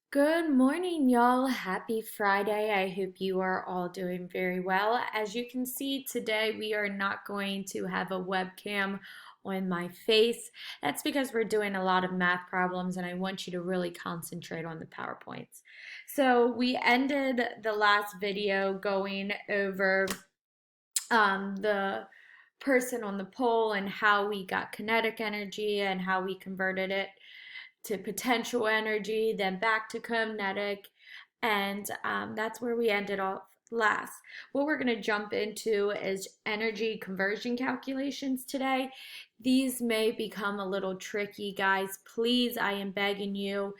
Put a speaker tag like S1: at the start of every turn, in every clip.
S1: Good morning, y'all. Happy Friday. I hope you are all doing very well. As you can see, today we are not going to have a webcam on my face. That's because we're doing a lot of math problems and I want you to really concentrate on the PowerPoints. So we ended the last video going over the person on the pole and how we got kinetic energy and how we converted it to potential energy, then back to kinetic, and that's where we ended off last. What we're going to jump into is energy conversion calculations today. These may become a little tricky, guys. Please, I am begging you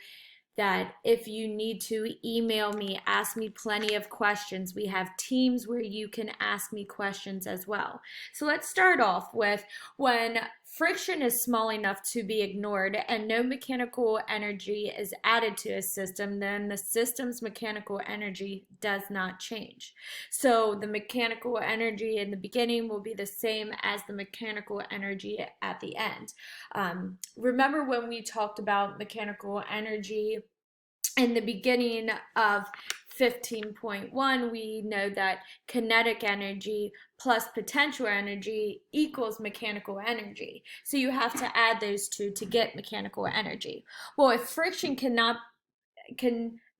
S1: that if you need to email me, ask me plenty of questions. We have teams where you can ask me questions as well. So let's start off with when friction is small enough to be ignored and no mechanical energy is added to a system, then the system's mechanical energy does not change. So the mechanical energy in the beginning will be the same as the mechanical energy at the end. Remember when we talked about mechanical energy in the beginning of 15.1, we know that kinetic energy plus potential energy equals mechanical energy. So you have to add those two to get mechanical energy. Well, if friction can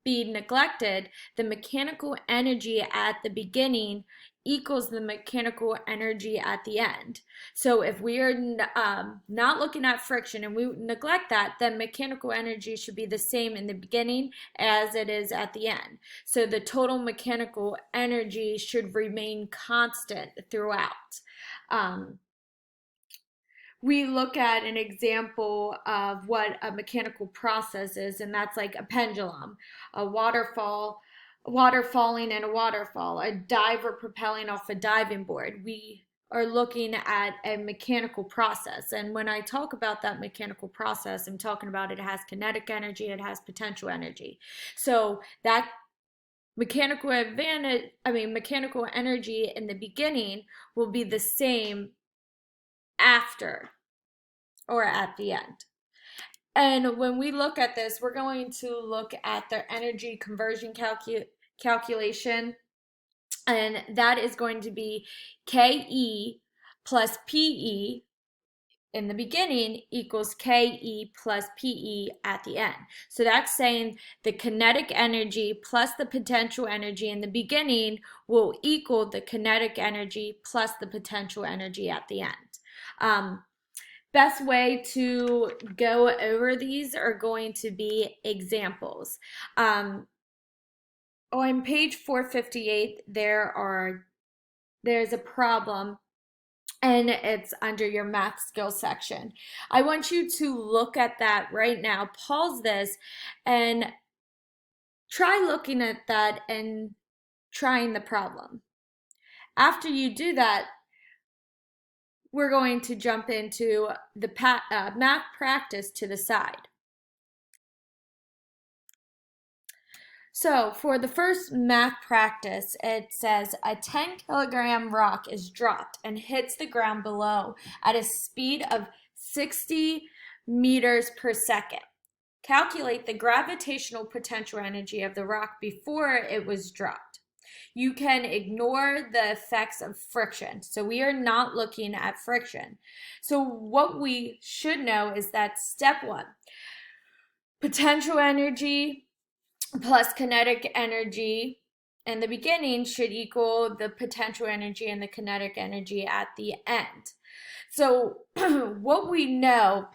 S1: be neglected, the mechanical energy at the beginning equals the mechanical energy at the end. So if we are not looking at friction and we neglect that, then mechanical energy should be the same in the beginning as it is at the end. So the total mechanical energy should remain constant throughout. We look at an example of what a mechanical process is, and that's like a pendulum, a water falling in a waterfall, a diver propelling off a diving board. We are looking at a mechanical process. And when I talk about that mechanical process, I'm talking about it has kinetic energy, it has potential energy. So that mechanical energy in the beginning will be the same after or at the end. And when we look at this, we're going to look at the energy conversion calculation, and that is going to be KE plus PE in the beginning equals KE plus PE at the end. So that's saying the kinetic energy plus the potential energy in the beginning will equal the kinetic energy plus the potential energy at the end. Best way to go over these are going to be examples. On page 458, there's a problem and it's under your math skills section. I want you to look at that right now, pause this, and try looking at that and trying the problem. After you do that, we're going to jump into the math practice to the side. So for the first math practice, it says a 10-kilogram rock is dropped and hits the ground below at a speed of 60 meters per second. Calculate the gravitational potential energy of the rock before it was dropped. You can ignore the effects of friction. So we are not looking at friction. So what we should know is that step one, potential energy plus kinetic energy in the beginning should equal the potential energy and the kinetic energy at the end. So what we know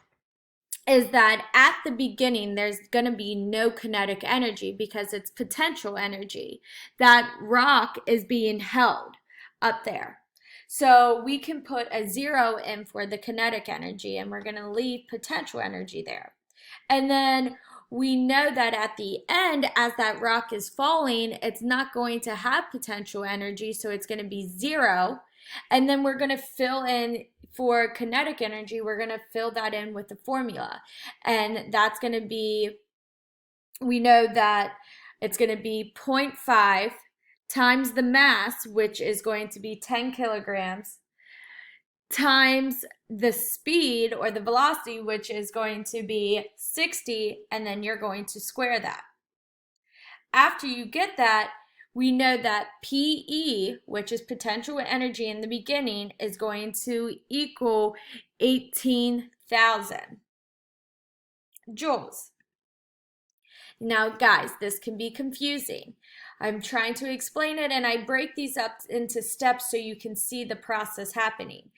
S1: is that at the beginning there's going to be no kinetic energy because it's potential energy. That rock is being held up there. So we can put a 0 in for the kinetic energy and we're going to leave potential energy there. And then we know that at the end, as that rock is falling, it's not going to have potential energy, so it's going to be 0. And then we're going to fill in for kinetic energy, we're going to fill that in with the formula. And that's going to be, we know that it's going to be 0.5 times the mass, which is going to be 10 kilograms, times the speed or the velocity, which is going to be 60, and then you're going to square that. after you get that, we know that PE, which is potential energy in the beginning, is going to equal 18,000 joules. Now, guys, this can be confusing. I'm trying to explain it, and I break these up into steps so you can see the process happening.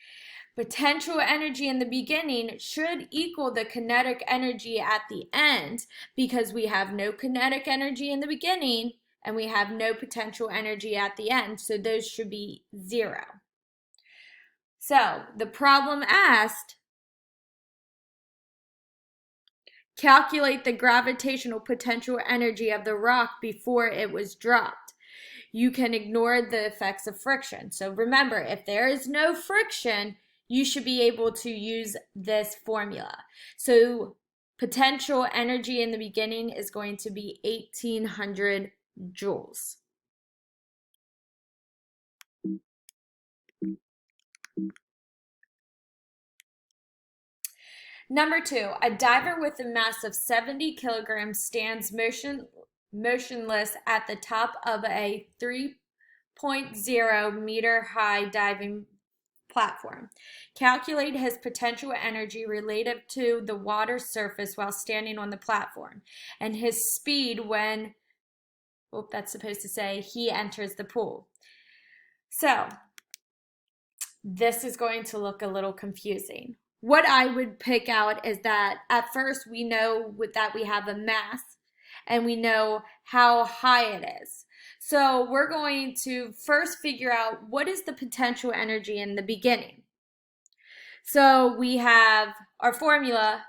S1: Potential energy in the beginning should equal the kinetic energy at the end, because we have no kinetic energy in the beginning and we have no potential energy at the end, so those should be 0. So the problem asked, calculate the gravitational potential energy of the rock before it was dropped. You can ignore the effects of friction. So remember, if there is no friction, you should be able to use this formula. So potential energy in the beginning is going to be 1800 joules. Number 2, a diver with a mass of 70 kilograms stands motionless at the top of a 3.0 meter high diving platform. Calculate his potential energy relative to the water surface while standing on the platform, and his speed when, that's supposed to say he enters the pool. So this is going to look a little confusing. What I would pick out is that at first we know that we have a mass and we know how high it is. So we're going to first figure out what is the potential energy in the beginning. So we have our formula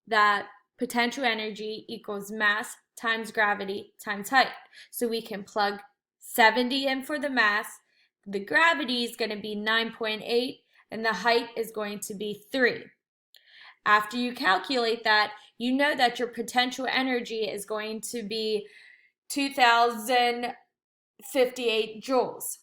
S1: that potential energy equals mass times gravity times height. So we can plug 70 in for the mass. The gravity is going to be 9.8 and the height is going to be 3. After you calculate that, you know that your potential energy is going to be 2058 joules.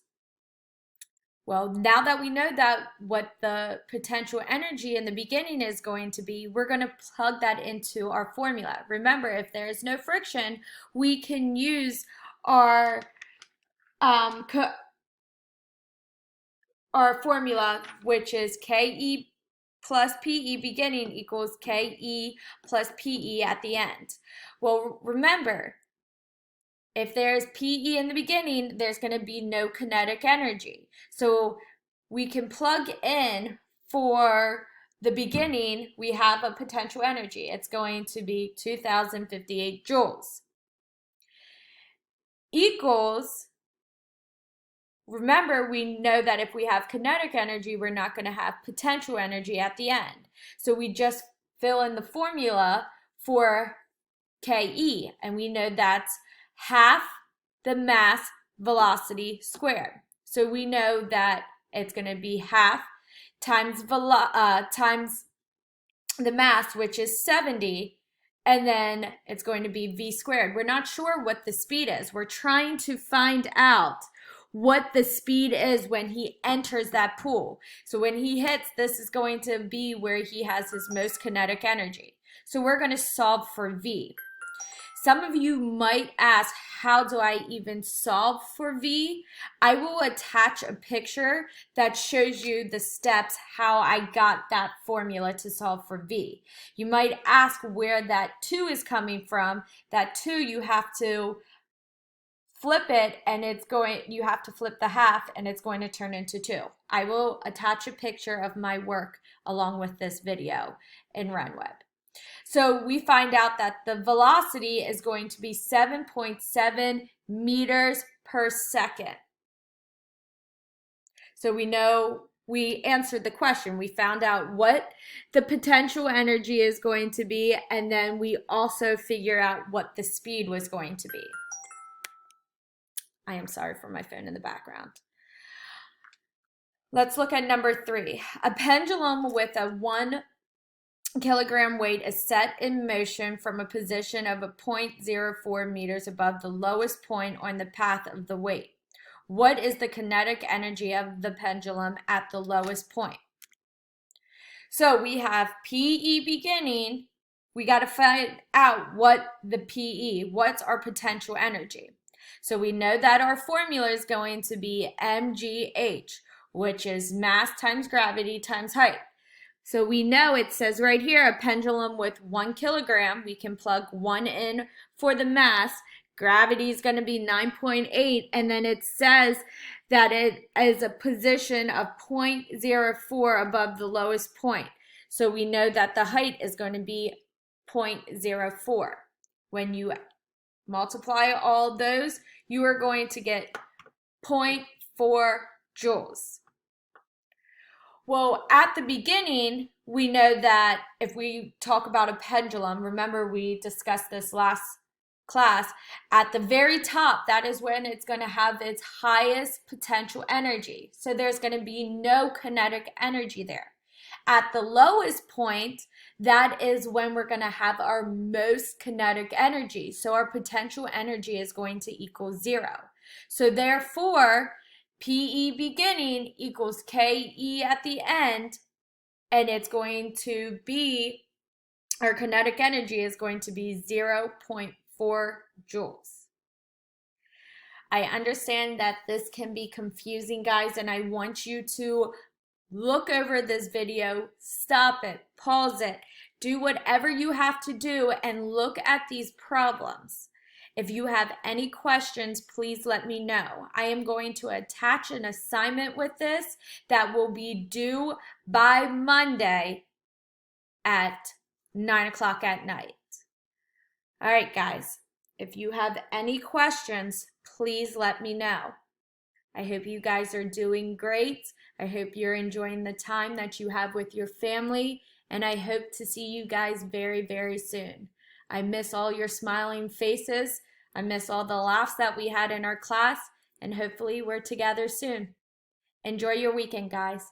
S1: Well, now that we know that what the potential energy in the beginning is going to be, we're going to plug that into our formula. Remember, if there is no friction, we can use our formula, which is KE plus PE beginning equals KE plus PE at the end. Well, remember, if there's PE in the beginning, there's going to be no kinetic energy. So we can plug in for the beginning, we have a potential energy. It's going to be 2058 joules. Equals, remember, we know that if we have kinetic energy, we're not going to have potential energy at the end. So we just fill in the formula for KE, and we know that's half the mass velocity squared. So we know that it's going to be half times the mass, which is 70, and then it's going to be v squared. We're not sure what the speed is. We're trying to find out what the speed is when he enters that pool. So when he hits, this is going to be where he has his most kinetic energy. So we're going to solve for v. Some of you might ask, how do I even solve for v? I will attach a picture that shows you the steps how I got that formula to solve for v. You might ask where that 2 is coming from. That 2, you have to flip it, and you have to flip the half, and it's going to turn into 2. I will attach a picture of my work along with this video in RunWeb. So we find out that the velocity is going to be 7.7 meters per second. So we know we answered the question. We found out what the potential energy is going to be, and then we also figure out what the speed was going to be. I am sorry for my phone in the background. Let's look at number 3. A pendulum with a 1 kilogram weight is set in motion from a position of 0.04 meters above the lowest point on the path of the weight. What is the kinetic energy of the pendulum at the lowest point? So we have PE beginning. We got to find out what the PE, what's our potential energy. So we know that our formula is going to be mgh, which is mass times gravity times height. So we know it says right here, a pendulum with 1 kilogram, we can plug 1 in for the mass. Gravity is going to be 9.8, and then it says that it is a position of 0.04 above the lowest point. So we know that the height is going to be 0.04. When you multiply all those, you are going to get 0.4 joules. Well, at the beginning, we know that if we talk about a pendulum, remember we discussed this last class, at the very top, that is when it's going to have its highest potential energy. So there's going to be no kinetic energy there. At the lowest point, that is when we're going to have our most kinetic energy. So our potential energy is going to equal 0. So therefore, PE beginning equals KE at the end, and it's going to be, our kinetic energy is going to be 0.4 joules. I understand that this can be confusing, guys, and I want you to look over this video, stop it, pause it, do whatever you have to do and look at these problems. If you have any questions, please let me know. I am going to attach an assignment with this that will be due by Monday at 9 o'clock at night. All right, guys, if you have any questions, please let me know. I hope you guys are doing great. I hope you're enjoying the time that you have with your family, and I hope to see you guys very, very soon. I miss all your smiling faces. I miss all the laughs that we had in our class, and hopefully we're together soon. Enjoy your weekend, guys.